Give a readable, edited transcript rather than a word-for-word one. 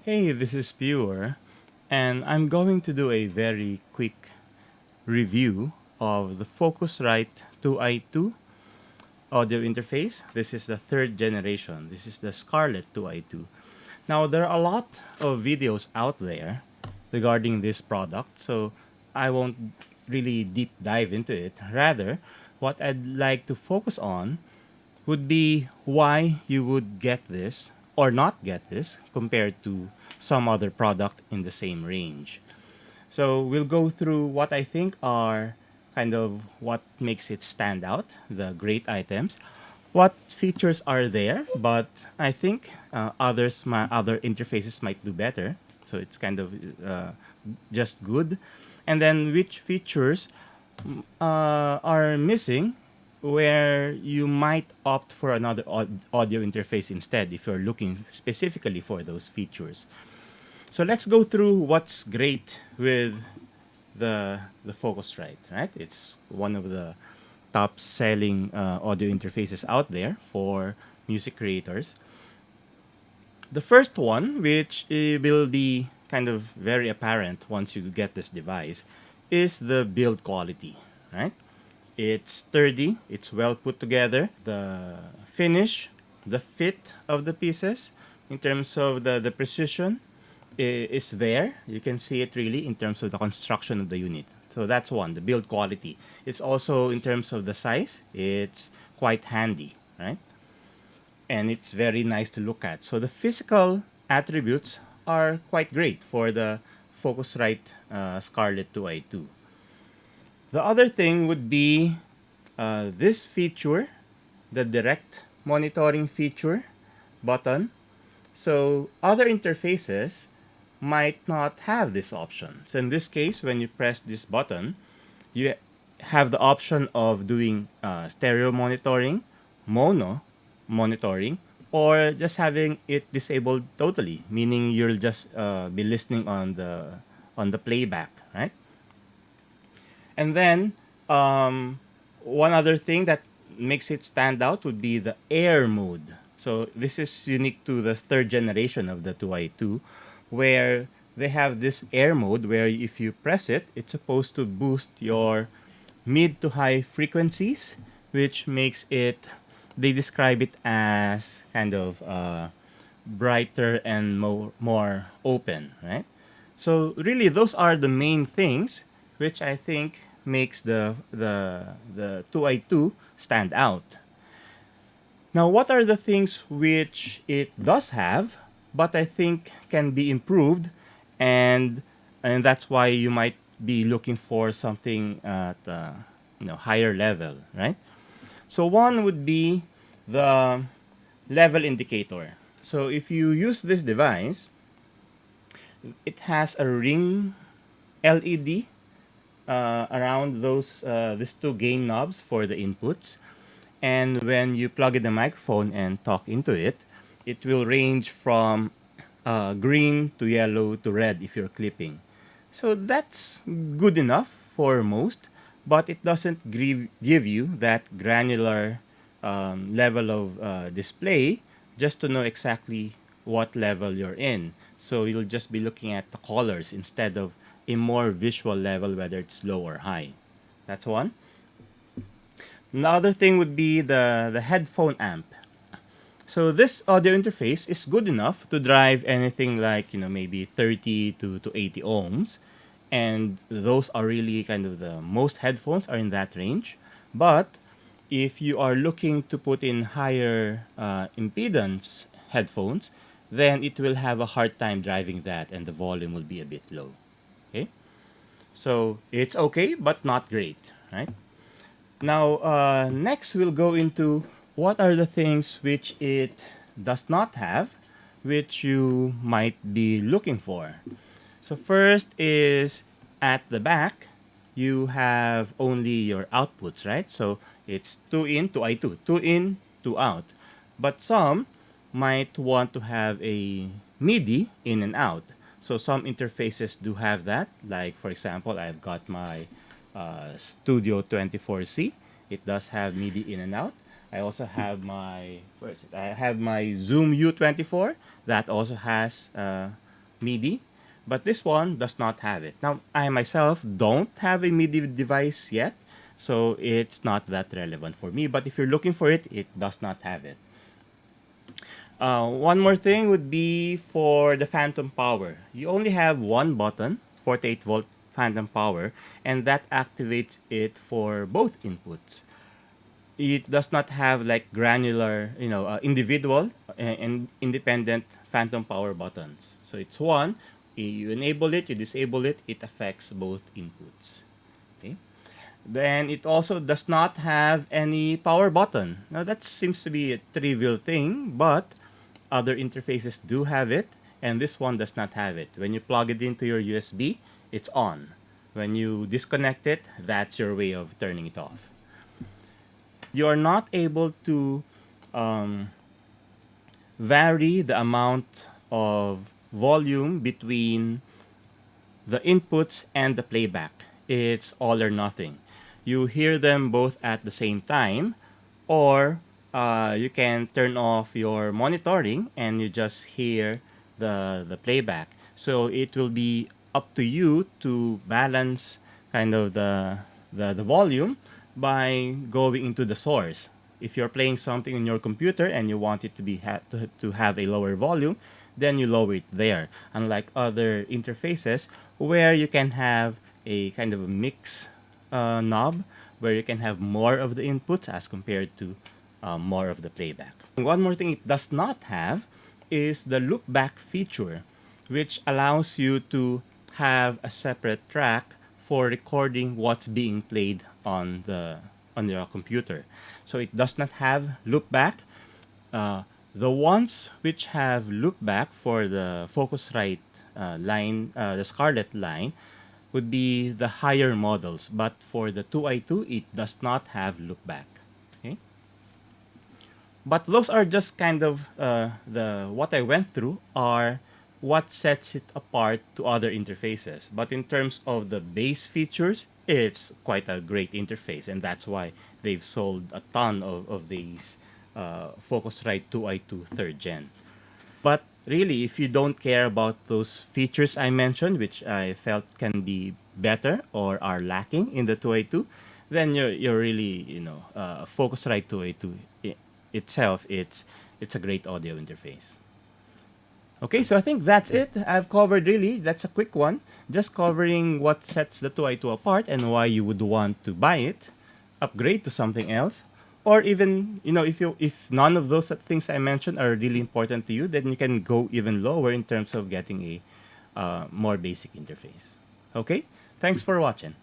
Hey, this is Pure, and I'm going to do a very quick review of the Focusrite 2i2 audio interface. This is the third generation. This is the Scarlett 2i2. Now, there are a lot of videos out there regarding this product, so I won't really deep dive into it. Rather, what I'd like to focus on would be why you would get this or not get this compared to some other product in the same range. So we'll go through what I think are kind of what makes it stand out, the great items, what features are there, but I think my other interfaces might do better. So it's kind of just good, and then which features are missing where you might opt for another audio interface instead if you're looking specifically for those features. So let's go through what's great with the Focusrite, right? It's one of the top selling audio interfaces out there for music creators. The first one, which will be kind of very apparent once you get this device, is the build quality, right? It's sturdy, it's well put together. The finish, the fit of the pieces, in terms of the precision, is there. You can see it really in terms of the construction of the unit. So that's one, the build quality. It's also in terms of the size, it's quite handy, right? And it's very nice to look at. So the physical attributes are quite great for the Focusrite Scarlett 2i2. The other thing would be this feature, the direct monitoring feature button. So other interfaces might not have this option. So in this case, when you press this button, you have the option of doing stereo monitoring, mono monitoring, or just having it disabled totally, meaning you'll just be listening on the playback, right? And then one other thing that makes it stand out would be the air mode. So this is unique to the third generation of the 2i2, where they have this air mode where if you press it, it's supposed to boost your mid to high frequencies, which makes it, they describe it as kind of brighter and more open, right? So really, those are the main things which I think makes the 2i2 stand out. Now, what are the things which it does have, but I think can be improved, and and that's why you might be looking for something at higher level, right? So one would be the level indicator. So if you use this device, it has a ring LED around these two gain knobs for the inputs. And when you plug in the microphone and talk into it, it will range from green to yellow to red if you're clipping. So that's good enough for most, but it doesn't give you that granular level of display just to know exactly what level you're in. So you'll just be looking at the colors instead of a more visual level, whether it's low or high. That's one. Another thing would be the headphone amp. So this audio interface is good enough to drive anything like, maybe 30 to 80 ohms. And those are really kind of the most headphones are in that range. But if you are looking to put in higher impedance headphones, then it will have a hard time driving that and the volume will be a bit low. Okay? So it's okay, but not great, right? Now, next we'll go into what are the things which it does not have, which you might be looking for. So first is at the back, you have only your outputs, right? So it's 2 in, 2i2, 2 in, 2 out. But some might want to have a MIDI in and out. So some interfaces do have that. Like for example, I've got my Studio 24C. It does have MIDI in and out. I also have my I have my Zoom U24 that also has MIDI, but this one does not have it. Now, I myself don't have a MIDI device yet, so it's not that relevant for me. But if you're looking for it, it does not have it. One more thing would be for the phantom power. You only have one button, 48 volt phantom power, and that activates it for both inputs. It does not have like granular, individual and independent phantom power buttons. So it's one. You enable it, you disable it, it affects both inputs. Okay. Then it also does not have any power button. Now that seems to be a trivial thing, but other interfaces do have it, and this one does not have it. When you plug it into your USB, it's on. When you disconnect it, that's your way of turning it off. You're not able to vary the amount of volume between the inputs and the playback. It's all or nothing. You hear them both at the same time, or you can turn off your monitoring and you just hear the playback. So it will be up to you to balance kind of the volume by going into the source. If you're playing something in your computer and you want it to be to have a lower volume, then you lower it there. Unlike other interfaces where you can have a kind of a mix knob where you can have more of the inputs as compared to more of the playback. One more thing it does not have is the loop back feature, which allows you to have a separate track for recording what's being played on your computer. So it does not have loopback. The ones which have loopback for the Focusrite line, the Scarlett line, would be the higher models. But for the 2i2, it does not have loopback. Okay? But those are just kind of what I went through are what sets it apart to other interfaces. But in terms of the base features, it's quite a great interface, and that's why they've sold a ton of these Focusrite 2i2 3rd Gen. But really, if you don't care about those features I mentioned, which I felt can be better or are lacking in the 2i2, then you're really, Focusrite 2i2 itself, it's a great audio interface. Okay, so I think that's it. I've covered really, that's a quick one, just covering what sets the 2i2 apart and why you would want to buy it, upgrade to something else, or even, if none of those things I mentioned are really important to you, then you can go even lower in terms of getting a more basic interface. Okay, thanks for watching.